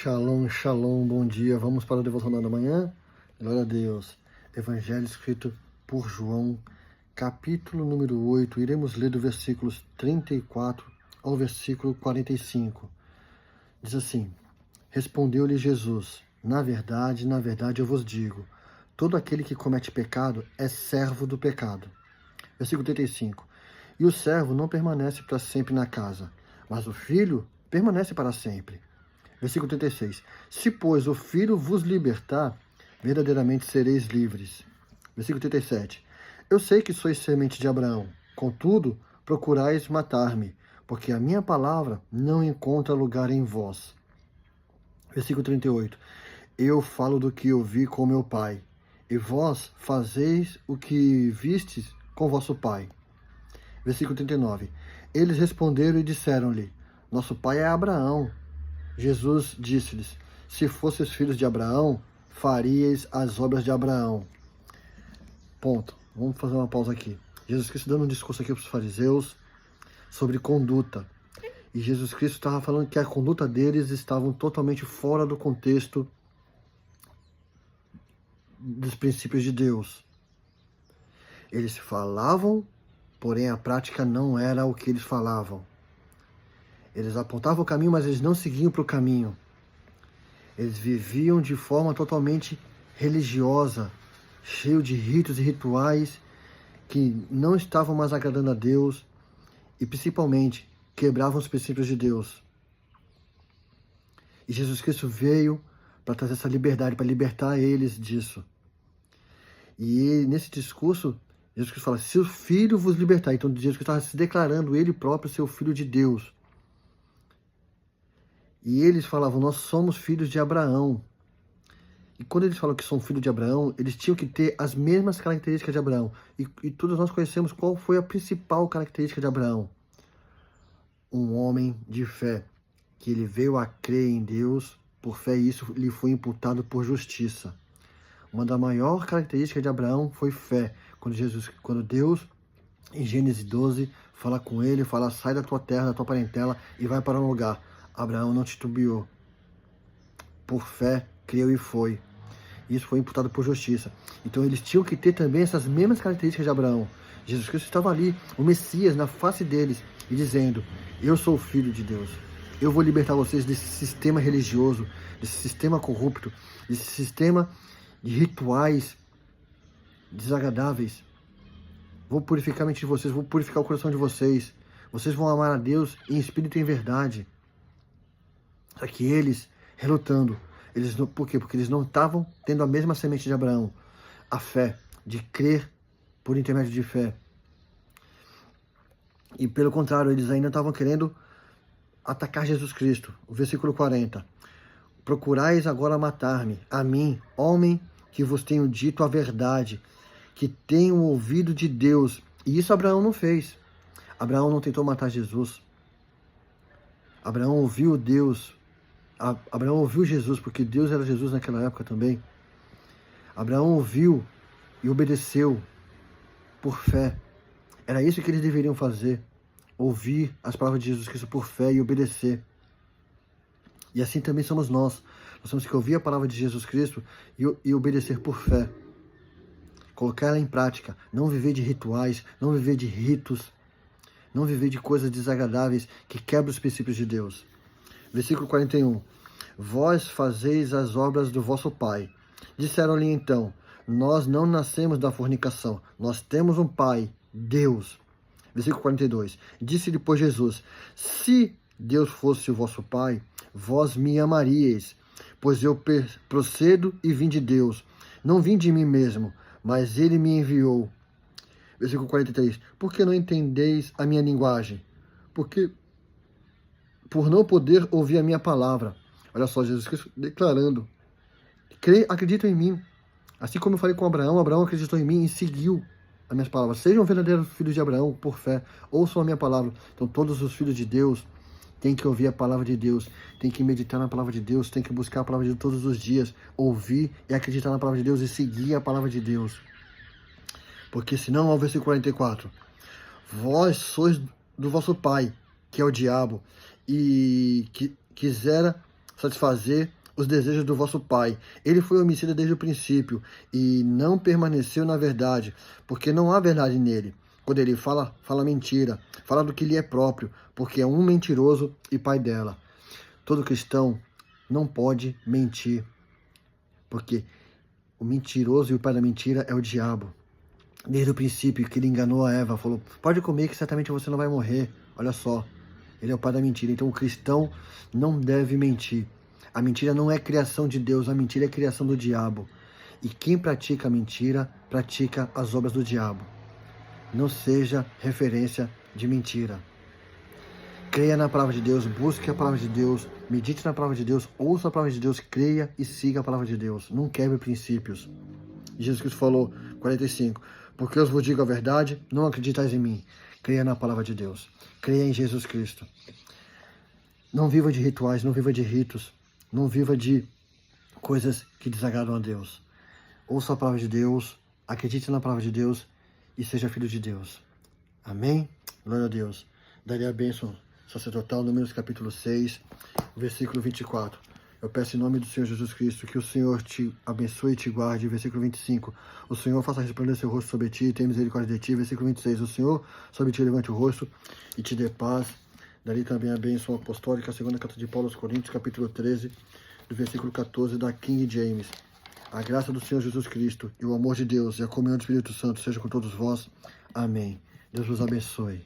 Shalom, shalom, bom dia. Vamos para o devocional da manhã? Glória a Deus. Evangelho escrito por João, capítulo número 8. Iremos ler do versículos 34 ao versículo 45. Diz assim: Respondeu-lhe Jesus: na verdade, eu vos digo, todo aquele que comete pecado é servo do pecado. Versículo 35. E o servo não permanece para sempre na casa, mas o filho permanece para sempre. Versículo 36. Se, pois, o Filho vos libertar, verdadeiramente sereis livres. Versículo 37. Eu sei que sois semente de Abraão, contudo, procurais matar-me, porque a minha palavra não encontra lugar em vós. Versículo 38. Eu falo do que ouvi com meu pai, e vós fazeis o que vistes com vosso pai. Versículo 39. Eles responderam e disseram-lhe: nosso pai é Abraão. Jesus disse-lhes: se fosseis filhos de Abraão, faríeis as obras de Abraão. Ponto. Vamos fazer uma pausa aqui. Jesus Cristo dando um discurso aqui para os fariseus sobre conduta. E Jesus Cristo estava falando que a conduta deles estava totalmente fora do contexto dos princípios de Deus. Eles falavam, porém a prática não era o que eles falavam. Eles apontavam o caminho, mas eles não seguiam para o caminho. Eles viviam de forma totalmente religiosa, cheio de ritos e rituais que não estavam mais agradando a Deus e, principalmente, quebravam os princípios de Deus. E Jesus Cristo veio para trazer essa liberdade, para libertar eles disso. E nesse discurso, Jesus Cristo fala: se o Filho vos libertar. Então, Jesus Cristo estava se declarando ele próprio ser o Filho de Deus. E eles falavam: nós somos filhos de Abraão. E quando eles falam que são filhos de Abraão, eles tinham que ter as mesmas características de Abraão. E todos nós conhecemos qual foi a principal característica de Abraão. Um homem de fé, que ele veio a crer em Deus por fé, e isso lhe foi imputado por justiça. Uma das maiores características de Abraão foi fé. Quando Deus, em Gênesis 12, fala com ele, fala: sai da tua terra, da tua parentela e vai para um lugar. Abraão não titubeou. Por fé, creu e foi. Isso foi imputado por justiça. Então eles tinham que ter também essas mesmas características de Abraão. Jesus Cristo estava ali, o Messias, na face deles, e dizendo: eu sou o Filho de Deus. Eu vou libertar vocês desse sistema religioso, desse sistema corrupto, desse sistema de rituais desagradáveis. Vou purificar a mente de vocês, vou purificar o coração de vocês. Vocês vão amar a Deus em espírito e em verdade. Só que eles, relutando, por quê? Porque eles não estavam tendo a mesma semente de Abraão, a fé, de crer por intermédio de fé. E pelo contrário, eles ainda estavam querendo atacar Jesus Cristo. O versículo 40. Procurais agora matar-me, a mim, homem que vos tenho dito a verdade, que tenho ouvido de Deus. E isso Abraão não fez. Abraão não tentou matar Jesus. Abraão ouviu Deus. Abraão ouviu Jesus, porque Deus era Jesus naquela época também. Abraão ouviu e obedeceu por fé. Era isso que eles deveriam fazer. Ouvir as palavras de Jesus Cristo por fé e obedecer. E assim também somos nós. Nós temos que ouvir a palavra de Jesus Cristo e obedecer por fé. Colocar ela em prática. Não viver de rituais, não viver de ritos, não viver de coisas desagradáveis que quebram os princípios de Deus. Versículo 41. Vós fazeis as obras do vosso pai. Disseram-lhe então: nós não nascemos da fornicação, nós temos um pai, Deus. Versículo 42. Disse-lhe, pois, Jesus: se Deus fosse o vosso pai, vós me amaríeis, pois eu procedo e vim de Deus. Não vim de mim mesmo, mas ele me enviou. Versículo 43. Por que não entendeis a minha linguagem? Porque por não poder ouvir a minha palavra. Olha só, Jesus Cristo declarando: acreditam em mim. Assim como eu falei com Abraão, Abraão acreditou em mim e seguiu as minhas palavras. Sejam verdadeiros filhos de Abraão por fé, ouçam a minha palavra. Então todos os filhos de Deus têm que ouvir a palavra de Deus, têm que meditar na palavra de Deus, têm que buscar a palavra de Deus todos os dias, ouvir e acreditar na palavra de Deus e seguir a palavra de Deus. Porque senão, ao versículo 44, vós sois do vosso pai, que é o diabo, e que quisera satisfazer os desejos do vosso pai. Ele foi homicida desde o princípio e não permaneceu na verdade, porque não há verdade nele. Quando ele fala mentira, fala do que lhe é próprio, porque é um mentiroso e pai dela. Todo cristão não pode mentir, porque o mentiroso e o pai da mentira é o diabo. Desde o princípio que ele enganou a Eva, falou, pode comer que certamente você não vai morrer. Olha só, ele é o pai da mentira. Então o cristão não deve mentir. A mentira não é criação de Deus, a mentira é criação do diabo. E quem pratica a mentira, pratica as obras do diabo. Não seja referência de mentira. Creia na palavra de Deus, busque a palavra de Deus, medite na palavra de Deus, ouça a palavra de Deus, creia e siga a palavra de Deus. Não quebre princípios. Jesus Cristo falou, 45, porque eu vos digo a verdade, não acreditais em mim. Creia na palavra de Deus. Creia em Jesus Cristo. Não viva de rituais, não viva de ritos, não viva de coisas que desagradam a Deus. Ouça a palavra de Deus, acredite na palavra de Deus e seja filho de Deus. Amém? Glória a Deus. Daria a bênção sacerdotal, Números capítulo 6, versículo 24. Eu peço em nome do Senhor Jesus Cristo que o Senhor te abençoe e te guarde. Versículo 25. O Senhor faça resplandecer o rosto sobre ti e tenha misericórdia de ti. Versículo 26. O Senhor sobre ti levante o rosto e te dê paz. Dali também a bênção apostólica, segunda carta de Paulo aos Coríntios, capítulo 13, do versículo 14, da King James. A graça do Senhor Jesus Cristo e o amor de Deus e a comunhão do Espírito Santo seja com todos vós. Amém. Deus vos abençoe.